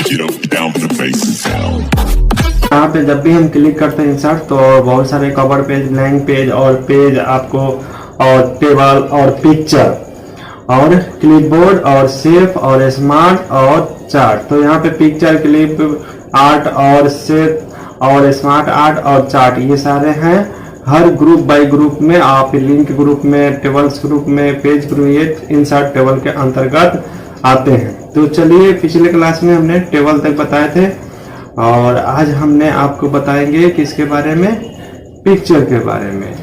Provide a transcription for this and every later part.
यहाँ पे जब भी हम क्लिक करते हैं इंसर्ट तो बहुत सारे कवर पेज, ब्लैंक पेज और पेज आपको और टेबल और पिक्चर और क्लिपबोर्ड और शेप और स्मार्ट और चार्ट। तो यहाँ पे पिक्चर, क्लिप आर्ट और शेप और स्मार्ट आर्ट और चार्ट ये सारे हैं। हर ग्रुप बाय ग्रुप में आप लिंक ग्रुप में, टेबल्स ग्रुप में, पेज ग्रुप, ये इंसर्ट टेबल के अंतर्गत आते हैं। तो चलिए, पिछले क्लास में हमने टेबल तक बताए थे और आज हमने आपको बताएंगे किसके बारे में, पिक्चर के बारे में,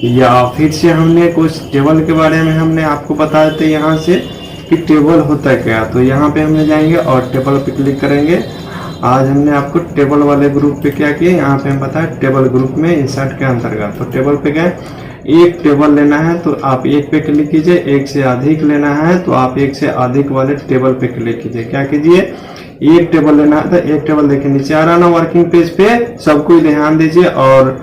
या फिर से हमने कुछ टेबल के बारे में हमने आपको बताए थे यहाँ से कि टेबल होता क्या। तो यहाँ पे हमने जाएंगे और टेबल पे क्लिक करेंगे। आज हमने आपको टेबल वाले ग्रुप पे क्या किया, यहाँ पे हम बताए टेबल ग्रुप में इंसर्ट के अंतर्गत। तो टेबल पे गए, एक टेबल लेना है तो आप एक पे क्लिक कीजिए, एक से अधिक लेना है तो आप एक से अधिक वाले टेबल पे क्लिक कीजिए। क्या कीजिए, एक टेबल लेना है तो एक टेबल देखिए नीचे आ रहा ना वर्किंग पेज पे, सबको ध्यान दीजिए और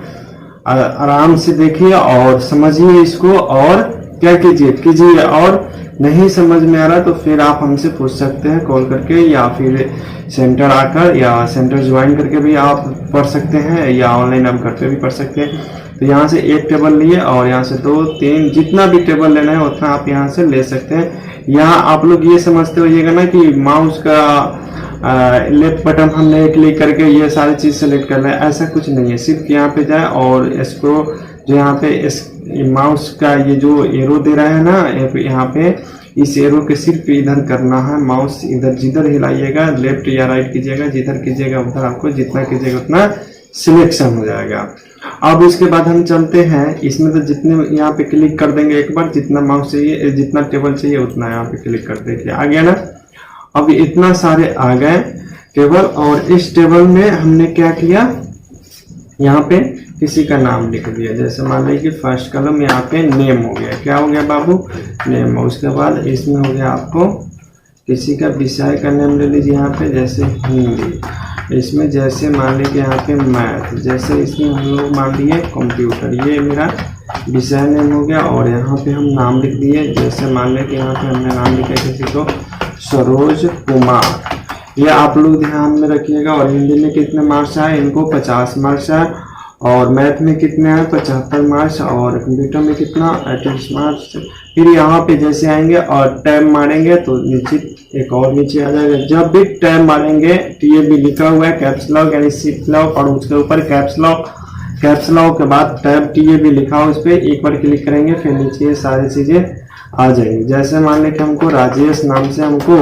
आराम से देखिए और समझिए इसको और क्या कीजिए और नहीं समझ में आ रहा तो फिर आप हमसे पूछ सकते हैं कॉल करके, या फिर सेंटर आकर या सेंटर ज्वाइन करके भी आप पढ़ सकते हैं, या ऑनलाइन आप घर पे भी पढ़ सकते हैं। तो यहाँ से एक टेबल लिए और यहाँ से 2, 3 जितना भी टेबल लेना है उतना आप यहाँ से ले सकते हैं। यहाँ आप लोग ये समझते होइएगा ना कि माउस का लेफ्ट बटन हमने क्लिक करके ये सारी चीज सेलेक्ट करना है, ऐसा कुछ नहीं है। सिर्फ यहाँ पे जाए और इसको जो यहाँ पे माउस का ये जो एरो दे रहा है ना, यहाँ पे इस एरो के सिर्फ इधर करना है। माउस इधर जिधर हिलाइएगा, लेफ्ट या राइट कीजिएगा, जिधर कीजिएगा उधर आपको जितना कीजिएगा उतना सिलेक्शन हो जाएगा। अब इसके बाद हम चलते हैं, इसमें तो जितने यहाँ पे क्लिक कर देंगे एक बार, जितना माउस चाहिए, जितना टेबल चाहिए उतना यहाँ पे क्लिक कर देखिए आ गया ना। अब इतना सारे आ गए टेबल, और इस टेबल में हमने क्या किया, यहाँ पे किसी का नाम लिख दिया। जैसे मान लीजिए कि फर्स्ट कॉलम यहाँ पे नेम हो गया। क्या हो गया बाबू, नेम। उसके बाद इसमें हो गया आपको किसी का विषय का नेम ले लीजिए यहाँ पे, जैसे हिंदी। इसमें जैसे मान लीजिए यहाँ पे मैथ, जैसे इसमें हम लोग मान लिए कंप्यूटर, ये मेरा विषय नेम हो गया। और यहाँ पे हम नाम लिख दिए, जैसे मान लें कि यहाँ पे हमने नाम लिखा किसी को सरोज कुमार। ये आप लोग ध्यान में रखिएगा। और हिंदी में कितने मार्क्स आए, इनको 50 मार्क्स आए, और मैथ में कितने आए 75 मार्क्स, और कंप्यूटर में कितना 28 मार्क्स। फिर यहाँ पे जैसे आएंगे और टैब मारेंगे तो नीचे एक और नीचे आ जाएगा। जब भी टैब मारेंगे TAB लिखा हुआ है कैप्स लॉक यानी शिफ्ट लॉक, और उसके ऊपर कैप्स लॉक के बाद टैब TAB लिखा हो, उस पर एक बार क्लिक करेंगे, फिर नीचे ये सारी चीजें आ जाएंगी। जैसे मान लें कि हमको राजेश नाम से हमको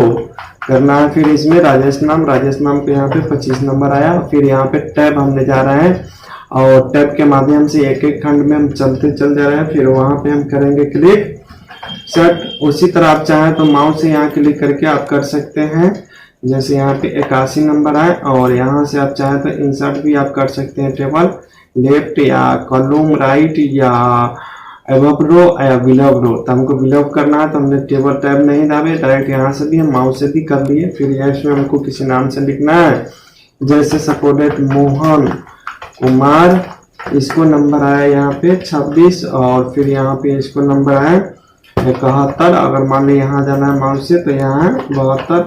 करना है, फिर इसमें राजेश नाम पे यहाँ पे 25 नंबर आया। फिर यहाँ पे टैब हमने जा रहे हैं और टैब के माध्यम से एक एक खंड में हम चलते चल जा रहे हैं। फिर वहां पे हम करेंगे क्लिक सेट। उसी तरह आप चाहें तो माउस से यहाँ क्लिक करके आप कर सकते हैं। जैसे यहाँ पे 81 नंबर आए, और यहाँ से आप चाहें तो इंसर्ट भी आप कर सकते हैं, टेबल लेफ्ट या कॉलम राइट या अबव रो या बिलो रो। तो हमको बिलो करना है तो हमने टेबल टैब नहीं दाबे, डायरेक्ट यहाँ से भी हम माउस से भी कर लिए। फिर इसमें हमको किसी नाम से लिखना है, जैसे सपोर्टेड मोहन कुमार, इसको नंबर आया यहाँ पे 26, और फिर यहाँ पे इसको नंबर आया 71। अगर मान ली यहाँ जाना है माउस से तो यहाँ है 72।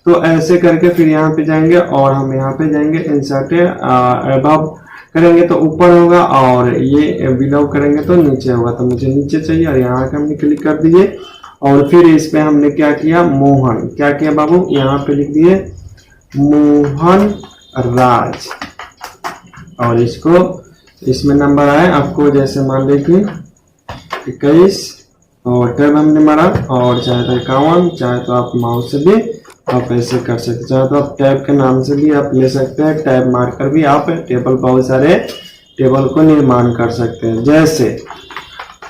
तो ऐसे करके फिर यहाँ पे जाएंगे और हम यहाँ पे जाएंगे इंसर्ट अबव करेंगे तो ऊपर होगा, और ये बिलो करेंगे तो नीचे होगा। तो मुझे नीचे चाहिए और यहाँ के हमने क्लिक कर दिए। और फिर इस पे हमने क्या किया, मोहन, क्या किया बाबू, यहाँ पे लिख दिए मोहन राज, और इसको इसमें नंबर आए आपको, जैसे मान लीजिए कि 21, और टैब हमने मारा, और चाहे तो 51, चाहे तो आप माउस से भी आप ऐसे कर सकते, चाहे तो आप टैब के नाम से भी आप ले सकते हैं। टैब मारकर भी आप टेबल, बहुत सारे टेबल को निर्माण कर सकते हैं। जैसे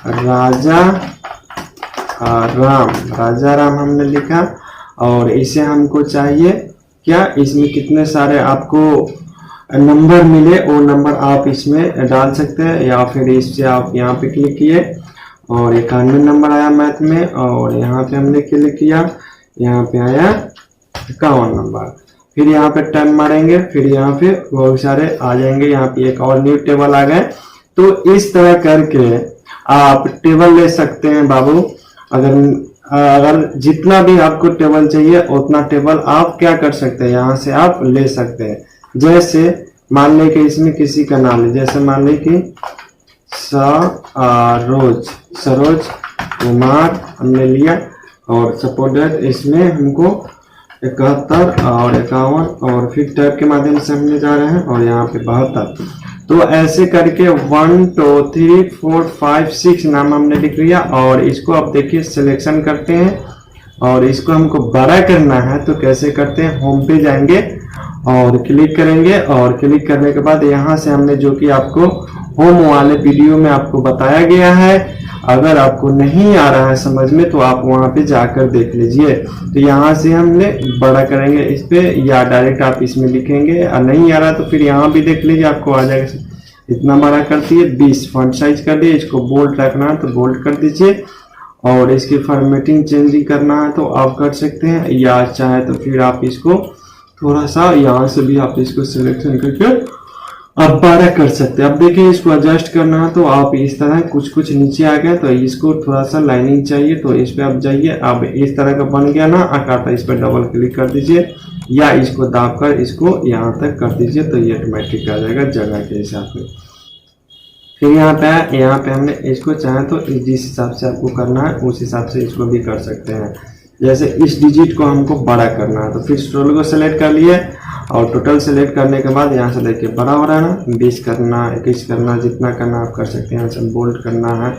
राजा राम हमने लिखा, और इसे हमको चाहिए क्या, इसमें कितने सारे आपको नंबर मिले वो नंबर आप इसमें डाल सकते हैं, या फिर इससे आप यहाँ पे क्लिक किए और 91 नंबर आया मैथ में, और यहाँ पे हमने क्लिक किया, यहाँ पे आया 51 नंबर। फिर यहाँ पे टैब मारेंगे, फिर यहाँ पे बहुत सारे आ जाएंगे, यहाँ पे एक और न्यू टेबल आ गए। तो इस तरह करके आप टेबल ले सकते हैं बाबू। अगर अगर जितना भी आपको टेबल चाहिए उतना टेबल आप क्या कर सकते हैं, यहाँ से आप ले सकते हैं। जैसे मान लें कि इसमें किसी का नाम है, जैसे मान लें कि सरोज कुमार हमने लिया, और सपोज दैट इसमें हमको 71 और 51 और फिर टैब के माध्यम से हमने जा रहे हैं, और यहाँ पे 72। तो ऐसे करके 1 2 3 4 5 6 नाम हमने लिख लिया। और इसको अब देखिए सिलेक्शन करते हैं, और इसको हमको बड़ा करना है तो कैसे करते हैं, होम पे जाएंगे और क्लिक करेंगे, और क्लिक करने के बाद यहाँ से हमने जो कि आपको होम वाले वीडियो में आपको बताया गया है, अगर आपको नहीं आ रहा है समझ में तो आप वहां पे जाकर देख लीजिए। तो यहाँ से हमने बड़ा करेंगे इस पे, या डायरेक्ट आप इसमें लिखेंगे, और नहीं आ रहा तो फिर यहाँ भी देख लीजिए आपको आ जाएगा। इतना बड़ा कर दिए, 20 फॉन्ट साइज कर दिए। इसको बोल्ड रखना है तो बोल्ड कर दीजिए, और इसकी फॉर्मेटिंग चेंज करना है तो आप कर सकते हैं, या चाहे तो फिर आप इसको थोड़ा सा यहाँ से भी आप इसको सिलेक्शन करके आप 12 कर सकते हैं। अब देखिए इसको एडजस्ट करना है तो आप इस तरह कुछ नीचे आ गया, तो इसको थोड़ा सा लाइनिंग चाहिए तो इस पे आप जाइए। अब इस तरह का बन गया ना आकार, तो इस पर डबल क्लिक कर दीजिए, या इसको दाबकर इसको यहाँ तक कर दीजिए, तो ये ऑटोमेटिक आ जाएगा जगह के हिसाब से। फिर यहाँ पे हमने इसको चाहे तो जिस हिसाब से आपको करना है उस हिसाब से इसको भी कर सकते हैं। जैसे इस डिजिट को हमको बड़ा करना है तो फिर टोटल को सेलेक्ट कर लिए, और टोटल सेलेक्ट करने के बाद यहाँ से देखिए बड़ा हो रहा है ना, 20 करना, 21 करना, जितना करना आप कर सकते हैं। यहाँ से बोल्ड करना है,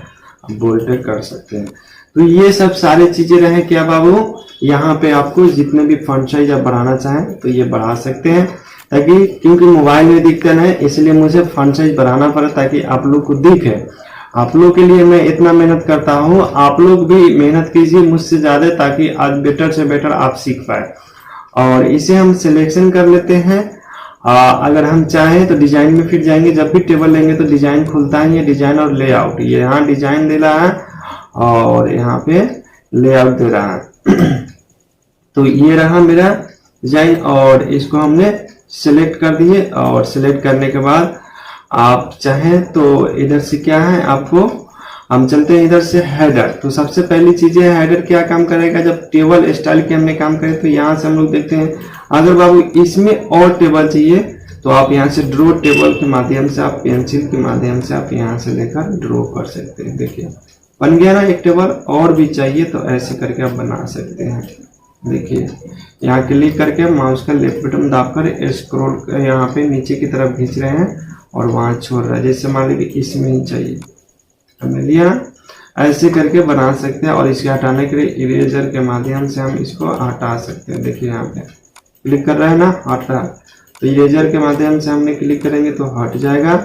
बोल्ड कर सकते हैं। तो ये सब सारी चीजें रहे क्या बाबू, यहाँ पे आपको जितने भी फॉन्ट साइज आप बढ़ाना चाहें तो ये बढ़ा सकते हैं, ताकि क्योंकि मोबाइल में दिखता नहीं इसलिए मुझे फॉन्ट साइज बढ़ाना पड़ा ताकि आप लोग को दिखे। आप लोग के लिए मैं इतना मेहनत करता हूँ, आप लोग भी मेहनत कीजिए मुझसे ज्यादा, ताकि आज बेटर से बेटर आप सीख पाए। और इसे हम सिलेक्शन कर लेते हैं। अगर हम चाहें तो डिजाइन में फिर जाएंगे, जब भी टेबल लेंगे तो डिजाइन खुलता है, ये डिजाइन और लेआउट, ये यहाँ डिजाइन दे रहा है और यहाँ पे लेआउट दे रहा है। तो ये रहा मेरा डिजाइन, और इसको हमने सिलेक्ट कर दिए, और सिलेक्ट करने के बाद आप चाहें तो इधर से क्या है, आपको हम चलते हैं इधर से हेडर। तो सबसे पहली चीज है हेडर क्या काम करेगा, जब टेबल स्टाइल के हमने काम करे तो यहाँ से हम लोग देखते हैं, अगर बाबू इसमें और टेबल चाहिए तो आप यहाँ से ड्रॉ टेबल के माध्यम से, आप पेंसिल के माध्यम से आप यहाँ से लेकर ड्रॉ कर सकते हैं। देखिए बन गया ना एक टेबल, और भी चाहिए तो ऐसे करके आप बना सकते हैं। देखिए यहाँ क्लिक करके माउस का लेफ्ट बटन दाबकर स्क्रॉल यहाँ पे नीचे की तरफ खींच रहे हैं और वहां छोड़ रहा है। जैसे मान लीजिए इसमें ही चाहिए, हमने लिया, ऐसे करके बना सकते हैं। और इसके हटाने के लिए इरेजर के माध्यम से हम इसको हटा सकते हैं। देखिए यहाँ पे क्लिक कर रहे हैं ना, हट रहा, तो इरेजर के माध्यम से हमने क्लिक करेंगे तो हट जाएगा,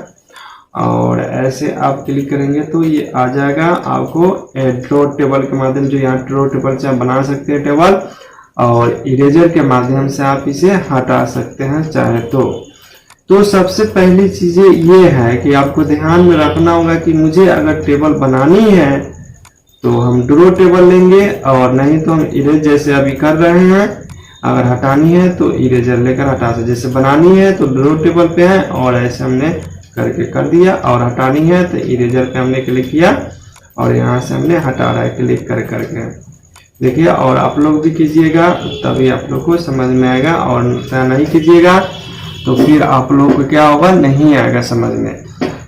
और ऐसे आप क्लिक करेंगे तो ये आ जाएगा। आपको ड्रॉ टेबल के माध्यम, जो यहाँ ड्रॉ टेबल से आप बना सकते हैं टेबल, और इरेजर के माध्यम से आप इसे हटा सकते हैं चाहे तो सबसे पहली चीजें ये है कि आपको ध्यान में रखना होगा कि मुझे अगर टेबल बनानी है तो हम ड्रॉ टेबल लेंगे, और नहीं तो हम इरेज जैसे अभी कर रहे हैं। अगर हटानी है तो इरेजर लेकर हटा सकते, जैसे बनानी है तो ड्रॉ टेबल पे है और ऐसे हमने करके कर दिया, और हटानी है तो इरेजर पे हमने क्लिक किया और यहाँ से हमने हटा रहा है क्लिक कर करके। देखिए, और आप लोग भी कीजिएगा तभी आप लोग को समझ में आएगा, और नहीं कीजिएगा तो फिर आप लोग को क्या होगा, नहीं आएगा समझ में।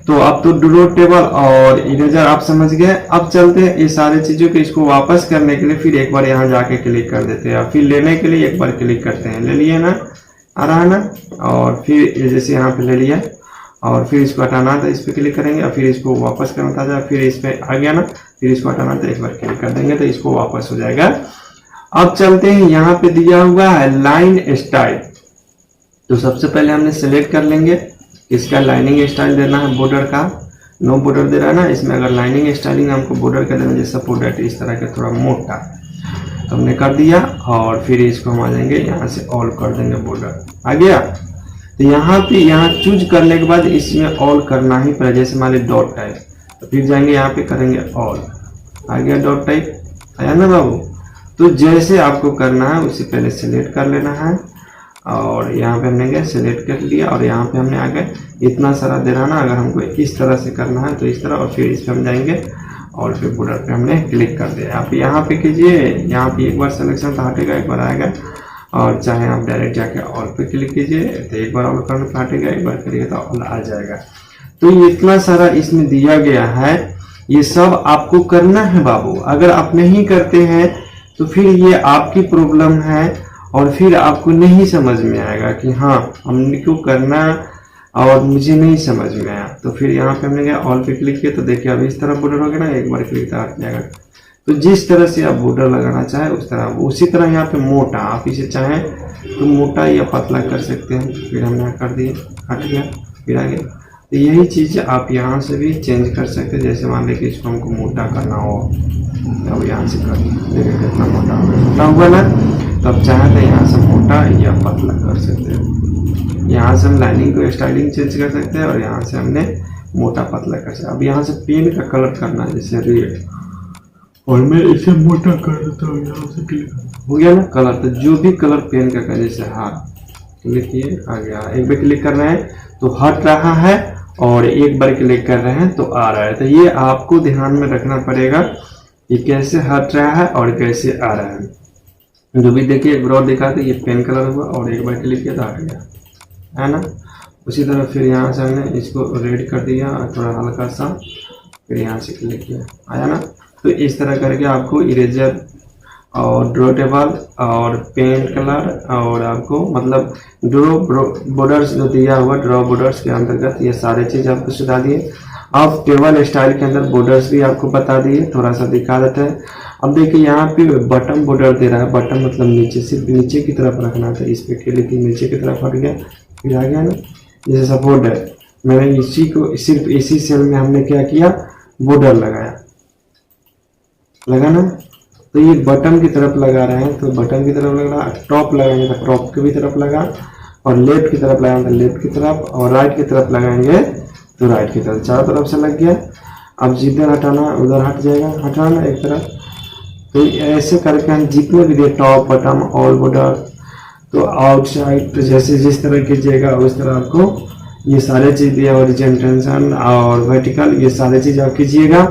तो अब तो ड्रॉ टेबल और इरेजर आप समझ गए। अब चलते हैं ये सारी चीजों को, इसको वापस करने के लिए फिर एक बार यहाँ जाके क्लिक कर देते हैं, फिर लेने के लिए एक बार क्लिक करते हैं। ले लिए ना, आ रहा है ना, और फिर जैसे यहाँ पे ले लिया, और फिर इसको हटाना था इस पर क्लिक करेंगे, और फिर इसको वापस करना था, फिर इस पे आ गया ना, फिर इसको हटाना था एक बार क्लिक कर देंगे तो इसको वापस हो जाएगा। अब चलते हैं, यहाँ पे दिया हुआ है लाइन स्टाइल। तो सबसे पहले हमने सेलेक्ट कर लेंगे, इसका लाइनिंग स्टाइल देना है बॉर्डर का, नो बॉर्डर दे रहा है ना, इसमें अगर लाइनिंग स्टाइलिंग हमको बॉर्डर का देना, जैसे बॉर्डर इस तरह के थोड़ा मोटा, तो हमने कर दिया। और फिर इसको हम आ जाएंगे यहाँ से ऑल कर देंगे, बॉर्डर आ गया। तो यहाँ पे यहाँ चूज करने के बाद इसमें ऑल करना ही पड़ेगा, जैसे मान ली डॉट टाइप, तो फिर जाएंगे यहाँ पे करेंगे ऑल, आ गया डॉट टाइप, आया ना बाबू। तो जैसे आपको करना है उससे पहले सिलेक्ट कर लेना है, और यहाँ पे हमने गया सिलेक्ट कर लिया, और यहाँ पे हमने आगे इतना सारा दे रहा ना, अगर हमको इस तरह से करना है तो इस तरह, और फिर इस पर हम जाएंगे और फिर बॉर्डर पे हमने क्लिक कर दिया। आप यहाँ पे कीजिए, यहाँ पे एक बार सिलेक्शन तो हटेगा, एक बार आएगा, और चाहे आप डायरेक्ट जाके ऑल पे क्लिक कीजिए तो एक बार ऑल करने पे हटेगा, एक बार करिए तो ऑल आ जाएगा। तो ये इतना सारा इसमें दिया गया है, ये सब आपको करना है बाबू। अगर आप नहीं करते हैं तो फिर ये आपकी प्रॉब्लम है और फिर आपको नहीं समझ में आएगा कि हाँ हमने क्यों करना और मुझे नहीं समझ में आया। तो फिर यहाँ पे हमने क्या ऑल पे क्लिक किया तो देखिए अब इस तरह बॉर्डर हो गया ना, एक बार क्लिक तो हट जाएगा। तो जिस तरह से आप बॉर्डर लगाना चाहे उस तरह, उसी तरह यहाँ पे मोटा, आप इसे चाहें तो मोटा या पतला कर सकते हैं। फिर हमने कर दिए, हट गया, फिर आ गया। तो यही चीज़ आप यहाँ से भी चेंज कर सकते हैं। जैसे मान लीजिए इसको हमको मोटा करना हो तो अब यहाँ से कर देखिए कितना मोटा हुआ ना। तो अब चाहे तो यहाँ से मोटा या पतला कर सकते हैं। यहाँ से हम लाइनिंग को स्टाइलिंग चेंज कर सकते हैं और यहाँ से हमने मोटा पतला कर सकते हैं। अब यहाँ से पेन का कलर करना है, जैसे रेड, और मैं इसे मोटा कर देता हूँ, यहाँ से क्लिक हो गया ना कलर। तो जो भी कलर पेन का कर, जैसे हाथ क्लिक किए आ गया, एक बार क्लिक कर रहे हैं तो हट रहा है और एक बार क्लिक कर रहे हैं तो आ रहा है। तो ये आपको ध्यान में रखना पड़ेगा ये कैसे हट रहा है और कैसे आ रहा है। जो भी देखिए एक बार दिखा तो ये पेन कलर हुआ और एक बार क्लिक किया तो हट गया, है ना। उसी तरह फिर यहाँ से हमने इसको रेड कर दिया थोड़ा हल्का सा, फिर यहाँ से क्लिक किया, आया ना। तो इस तरह करके आपको इरेजर और ड्रॉ टेबल और पेंट कलर और आपको मतलब ड्रॉ बॉर्डर्स जो दिया हुआ ड्रॉ बॉर्डर्स के अंतर्गत ये सारे चीज़ आपको सिखा दिए। अब टेबल स्टाइल के अंदर बॉर्डर्स भी आपको बता दिए, थोड़ा सा दिखा देते हैं। अब देखिए यहाँ पे बटन बॉर्डर दे रहा है, बटन मतलब नीचे, सिर्फ नीचे की तरफ रखना था। इस पे क्लिक की नीचे की तरफ हट गया, फिर आ गया ना। जैसे सपोर्ट है, मैंने इसी को सिर्फ इसी सेल में हमने क्या किया, बॉर्डर लगाया, लगा ना। तो ये बटन की तरफ लगा रहे हैं तो बटन की तरफ लग रहा है, टॉप लगाएंगे तो टॉप की भी तरफ लगा, और लेफ्ट की तरफ लगाएंगे तो लेफ्ट की तरफ, और राइट की तरफ लगाएंगे तो राइट की तरफ, चारों तरफ से लग गया। अब जिधर हटाना उधर हट जाएगा, हटाना एक तरफ। तो ऐसे करके हम जितने भी दिए टॉप बटन ऑल बॉर्डर, तो आउटसाइड तो जैसे जिस तरह कीजिएगा उस तरह आपको ये सारे चीज़ दिया, ओरिजेंटेशन और वर्टिकल ये सारे चीज़ आप कीजिएगा।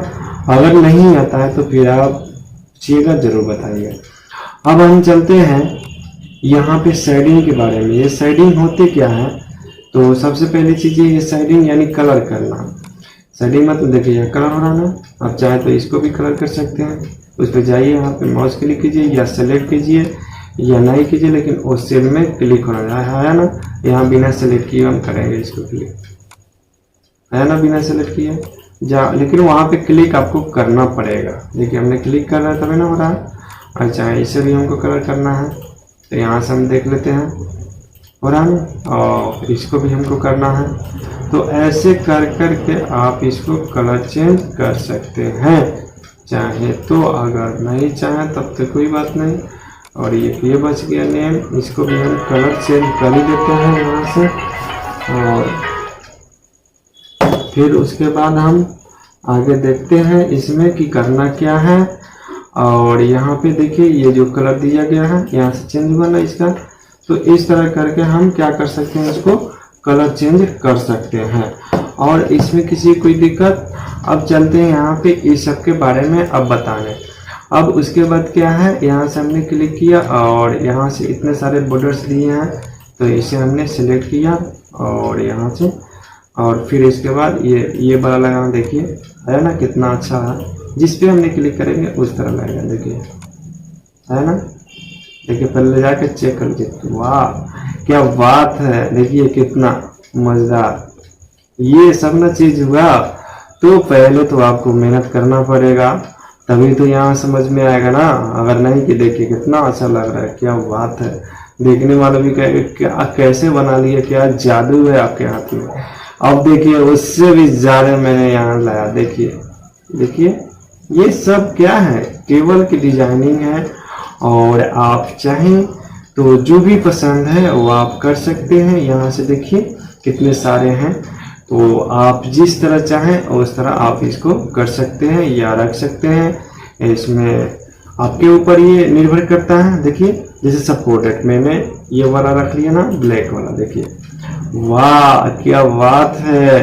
अगर नहीं आता है तो फिर आप चीज़ेगा जरूर बताइए। अब हम चलते हैं यहाँ पे शेडिंग के बारे में। ये शेडिंग होते क्या है, तो सबसे पहली चीज़ ये शेडिंग यानी कलर करना। शेडिंग मतलब देखिए यहाँ कलर हो रहा है ना, आप चाहे तो इसको भी कलर कर सकते हैं। उस पर जाइए, यहाँ पे माउस क्लिक कीजिए या सेलेक्ट कीजिए या नहीं कीजिए, लेकिन उस सेल में क्लिक होना है ना। यहाँ बिना सेलेक्ट किए हम करेंगे इसको क्लिक, है ना, बिना सेलेक्ट किए लेकिन वहाँ पे क्लिक आपको करना पड़ेगा। देखिए हमने क्लिक कर रहा है तभी ना हो रहा है। अच्छा इसे भी हमको कलर करना है तो यहाँ से हम देख लेते हैं हो रहा है ना, और इसको भी हमको करना है। तो ऐसे कर कर के आप इसको कलर चेंज कर सकते हैं चाहे तो, अगर नहीं चाहे तब तो कोई बात नहीं। और ये बच गया नेम, इसको भी हम कलर चेंज कर ही देते हैं यहाँ से। और फिर उसके बाद हम आगे देखते हैं इसमें कि करना क्या है। और यहाँ पे देखिए ये जो कलर दिया गया है यहाँ से चेंज हुआ ना इसका, तो इस तरह करके हम क्या कर सकते हैं, इसको कलर चेंज कर सकते हैं। और इसमें किसी कोई दिक्कत। अब चलते हैं यहाँ पे इस सब के बारे में अब बताने। अब उसके बाद क्या है, यहाँ से हमने क्लिक किया और यहाँ से इतने सारे बॉर्डर्स दिए हैं तो इसे हमने सिलेक्ट किया और यहाँ से, और फिर इसके बाद ये बड़ा लगाना, देखिए है ना कितना अच्छा है। जिस पे हमने क्लिक करेंगे उस तरह लगेगा, देखिए है ना। देखिए पहले जाके चेक कर लीजिए, वाह क्या बात है, देखिए कितना मजेदार ये सब ना चीज हुआ। तो पहले तो आपको मेहनत करना पड़ेगा तभी तो यहाँ समझ में आएगा ना। अगर नहीं कि देखिए कितना अच्छा लग रहा है, क्या बात है। देखने वाले भी कहेंगे क्या कैसे बना लिया, क्या जादू है आपके हाथ में। अब देखिए उससे भी ज्यादा मैंने यहाँ लाया, देखिए देखिए ये सब क्या है, केवल की डिजाइनिंग है। और आप चाहें तो जो भी पसंद है वो आप कर सकते हैं। यहाँ से देखिए कितने सारे हैं, तो आप जिस तरह चाहें उस तरह आप इसको कर सकते हैं या रख सकते हैं। इसमें आपके ऊपर ये निर्भर करता है। देखिए जैसे सपोर्टेड मैंने ये वाला रख लिया ना, ब्लैक वाला, देखिए वाह क्या बात है।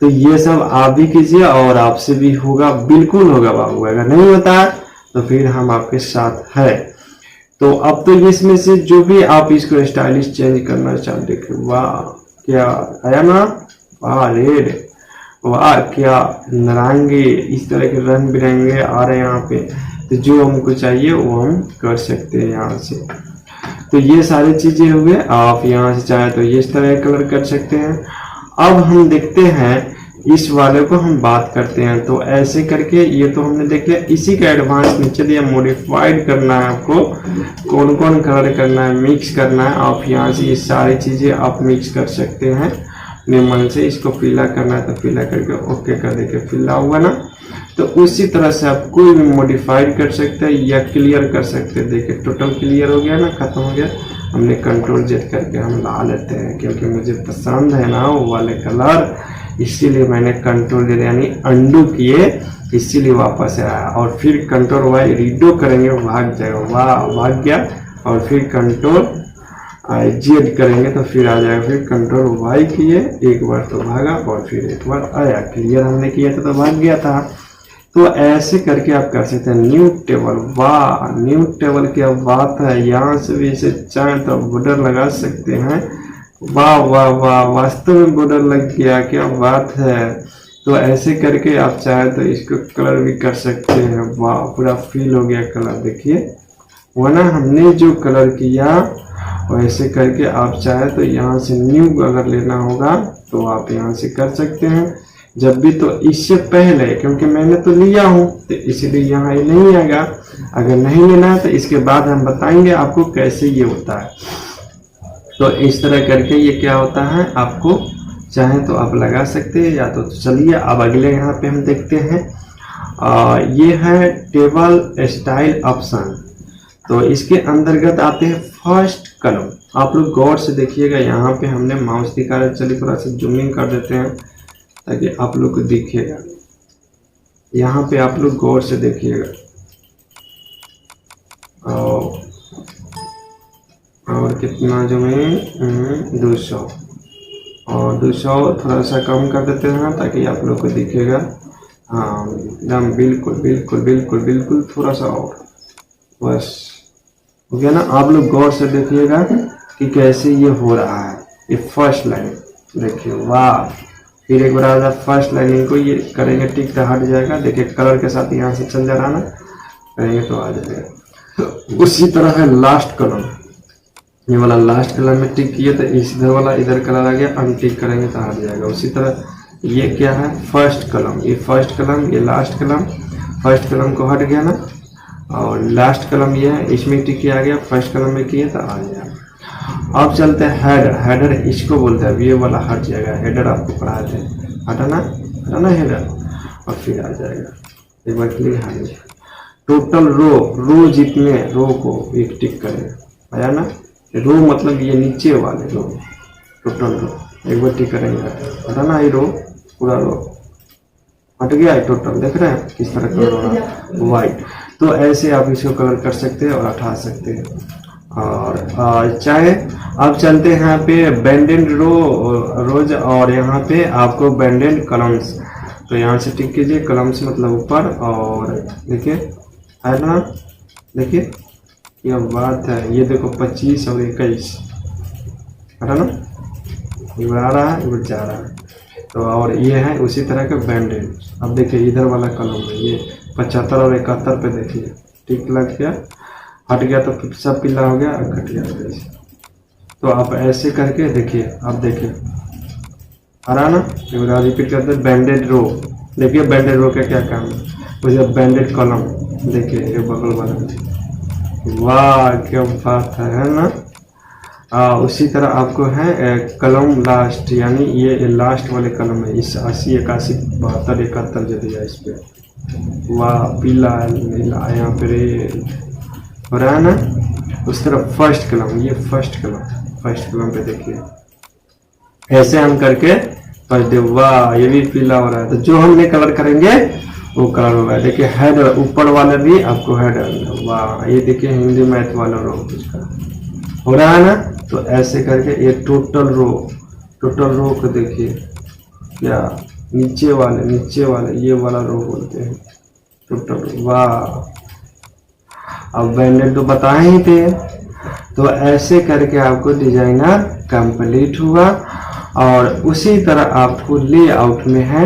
तो ये सब आप भी कीजिए और आपसे भी होगा, बिल्कुल होगा बाबू। अगर नहीं होता है तो फिर हम आपके साथ है। तो अब तो इसमें से जो भी आप इसको स्टाइलिश चेंज करना चाहते, वाह क्या आया ना, वाह रेड, वाह क्या नारंगी, इस तरह के रंग बिरंगे आ रहे हैं यहाँ पे। तो जो हमको चाहिए वो हम कर सकते हैं यहाँ से। तो ये सारी चीजें हुए, आप यहाँ से चाहे तो इस तरह कलर कर सकते हैं। अब हम देखते हैं इस वाले को, हम बात करते हैं। तो ऐसे करके ये तो हमने देख लिया, इसी का एडवांस नीचे दिया, मॉडिफाइड करना है आपको, कौन कौन कलर करना है, मिक्स करना है। आप यहाँ से ये सारी चीजें आप मिक्स कर सकते हैं अपने मन से। इसको फिला करना है तो फिला करके ओके कर देके फिला हुआ ना, तो उसी तरह से आप कोई भी मॉडिफाइड कर सकते हैं या क्लियर कर सकते हैं। देखिए टोटल क्लियर हो गया ना, खत्म हो गया। हमने कंट्रोल जेड करके हम ला लेते हैं, क्योंकि मुझे पसंद है ना वो वाले कलर, इसीलिए मैंने कंट्रोल जेड यानी अंडू किए, इसीलिए वापस आया। और फिर कंट्रोल वाई रीडो करेंगे, भाग जाएगा, वाह भाग गया। और फिर कंट्रोल जेड करेंगे तो फिर आ जाएगा। फिर कंट्रोल वाई किए, एक बार तो भागा और फिर एक बार आया। क्लियर हमने किया था तो भाग गया था। तो ऐसे करके आप कर सकते हैं। न्यू टेबल, वाह न्यू टेबल की अब बात है, यहाँ से भी इसे चाहे तो बॉर्डर लगा सकते हैं। वाह वाह वाह, वास्तव में बॉर्डर लग गया, क्या बात है। तो ऐसे करके आप चाहे तो इसको कलर भी कर सकते हैं। वाह पूरा फील हो गया कलर, देखिए वरना हमने जो कलर किया वैसे करके आप चाहे तो यहाँ से न्यू अगर लेना होगा तो आप यहाँ से कर सकते हैं जब भी। तो इससे पहले क्योंकि मैंने तो लिया हूँ तो इसलिए यहाँ ये नहीं आएगा। अगर नहीं लेना है तो इसके बाद हम बताएंगे आपको कैसे ये होता है। तो इस तरह करके ये क्या होता है, आपको चाहे तो आप लगा सकते हैं या तो चलिए अब अगले यहाँ पे हम देखते हैं। ये है टेबल स्टाइल ऑप्शन। तो इसके अंतर्गत आते हैं फर्स्ट कलम। आप लोग गौर से देखिएगा, यहाँ पे हमने माउस दिखा रहे, चलिए थोड़ा सा जूमिंग कर देते हैं ताकि आप लोग को दिखेगा। यहाँ पे आप लोग गौर से देखिएगा और कितना जूमिंग 200 और 200 थोड़ा सा कम कर देते हैं ताकि आप लोग को दिखेगा। हाँ एकदम बिल्कुल बिल्कुल बिल्कुल बिल्कुल, थोड़ा सा और बस हो गया ना। आप लोग गौर से देखिएगा कि कैसे ये हो रहा है। ये फर्स्ट लाइन देखिए, वाह। फिर एक बार फर्स्ट लाइनिंग को ये करेंगे टिक तो हट जाएगा। देखिए कलर के साथ यहाँ से चल जा रहा ना, करेंगे तो आ जाएगा। तो उसी तरह है लास्ट कलम, ये वाला लास्ट कलर में टिक किए तो इधर वाला इधर कलर आ गया, अनटिक करेंगे तो हट जाएगा। उसी तरह ये क्या है, फर्स्ट कलम, ये फर्स्ट कलम, ये लास्ट कलम। फर्स्ट कलम को हट गया ना, और लास्ट कलम ये है, इसमें टिक किया गया, फर्स्ट कलम में किए तो आ गया। अब चलते हैं हेडर। हेडर इसको बोलते हैं, ये वाला हट जाएगा। हेडर आपको पढ़ाए थे, हटाना हेडर और फिर आ जाएगा। एक बार क्लिक हट गया। टोटल रो जितने रो को एक टिक करेगा, आया ना। रो मतलब ये नीचे वाले रो, टोटल रो एक बार टिक करेंगे, हटाना ये रो, पूरा रो हट गया है। टोटल देख रहे हैं किस तरह कलर हो रहा है, वाइट। तो ऐसे आप इसको कलर कर सकते हैं और हटा सकते हैं। और चाहे आप चलते हैं यहाँ पे बैंडेड रोज और यहाँ पे आपको बैंडेड कलम्स। तो यहाँ से टिक कीजिए, कलम्स मतलब ऊपर, और देखिए है ना, देखिए यह बात है। ये देखो 25 और 21 है ना, ये आ रहा है ये जा रहा है। तो और ये है उसी तरह का बैंडेड। अब देखिए इधर वाला कलम है, ये 75 और 71 पे देखिए टिक लग गया, हट गया तो सब पीला हो गया और कट गया। तो आप ऐसे करके देखिए, आप देखिए आ रहा ना। रिपीट करते हैं, बैंडेड रो। देखिए बैंडेड रो का क्या काम है, मुझे बैंडेड कलम देखिए ये बगल वाला, वाह क्या बात है ना। उसी तरह आपको है कलम लास्ट, यानी ये लास्ट वाले कलम है। इस 80 81 72 71 जो दिया इस पे, वाह पीला नीला यहाँ पे रेड हो रहा है ना। उस तरह फर्स्ट कलम, ये फर्स्ट कलम पे देखिए ऐसे हम करके फर्स्ट, वाह ये भी पीला हो रहा है। तो जो हमने कलर करेंगे वो कलर होगा। देखिए हेडर ऊपर वाला भी आपको हेडर, वाह ये देखिए हिंदी मैथ वाला रो हो रहा है ना। तो ऐसे करके ये टोटल रो को देखिए क्या नीचे वाले ये वाला रो बोलते हैं टोटल। वाह, अब बैंडेड तो बताए ही थे। तो ऐसे करके आपको डिजाइनर कंप्लीट हुआ। और उसी तरह आपको लेआउट में है,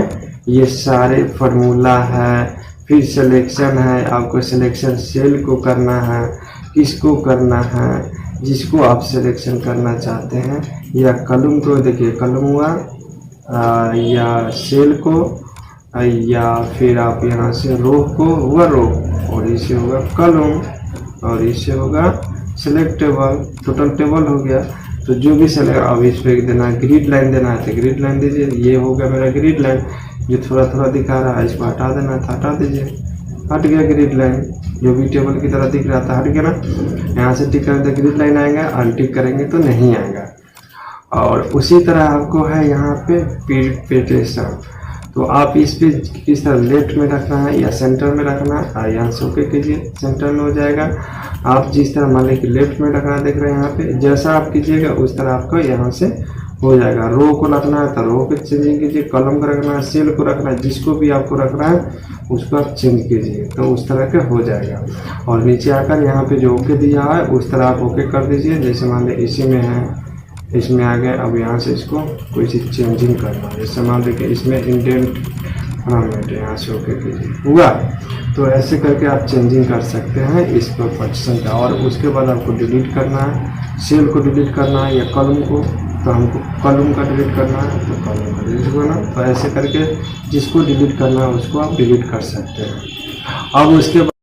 ये सारे फार्मूला है, फिर सिलेक्शन है, आपको सिलेक्शन सेल को करना है, किसको करना है, जिसको आप सिलेक्शन करना चाहते हैं, या कलम को, देखिए कलम हुआ, या सेल को, या फिर आप यहाँ से रो को हुआ रो, और इसे होगा कलम, और इसे होगा सिलेक्टेबल, टोटल टेबल हो गया। तो जो भी सिलेक्ट, अब इस पर देना ग्रिड लाइन देना है तो ग्रिड लाइन दीजिए। ये हो गया मेरा ग्रिड लाइन, जो थोड़ा थोड़ा दिखा रहा है इसको हटा देना था, हटा दीजिए, हट गया ग्रिड लाइन, जो भी टेबल की तरह दिख रहा था हट गया ना। यहाँ से टिक करेंगे तो ग्रिड लाइन आएगा, अनटिक करेंगे तो नहीं आएगा। और उसी तरह आपको है यहाँ पे पेटेशन, तो आप इस पे किस तरह लेफ्ट में रखना है या सेंटर में रखना है, यहाँ से ओके कीजिए, सेंटर में हो जाएगा। आप जिस तरह मान लीजिए लेफ्ट में रखना देख रहे हैं, यहाँ पे जैसा आप कीजिएगा उस तरह आपको यहाँ से हो जाएगा। रो को रखना है तो रो को चेंजिंग कीजिए, कलम को रखना है, सेल को रखना है, जिसको भी आपको रखना है उसको आप चेंज कीजिए, तो उस तरह का हो जाएगा। और नीचे आकर यहाँ पे जो ओके दिया है उस तरह आप ओके कर दीजिए। जैसे मान लीजिए इसी में है, इसमें आ गए, अब यहाँ से इसको कोई चीज़ चेंजिंग करना है, जैसे मान लीजिए इसमें इंडेंट यहाँ से ओके कीजिए, हुआ। तो ऐसे करके आप चेंजिंग कर सकते हैं इस पर पोजीशन का। और उसके बाद आपको डिलीट करना है, सेल को डिलीट करना है या कलम को, तो हमको कलम का डिलीट करना है तो कलम का डिलीट करना। तो ऐसे करके जिसको डिलीट करना है उसको आप डिलीट कर सकते हैं। अब उसके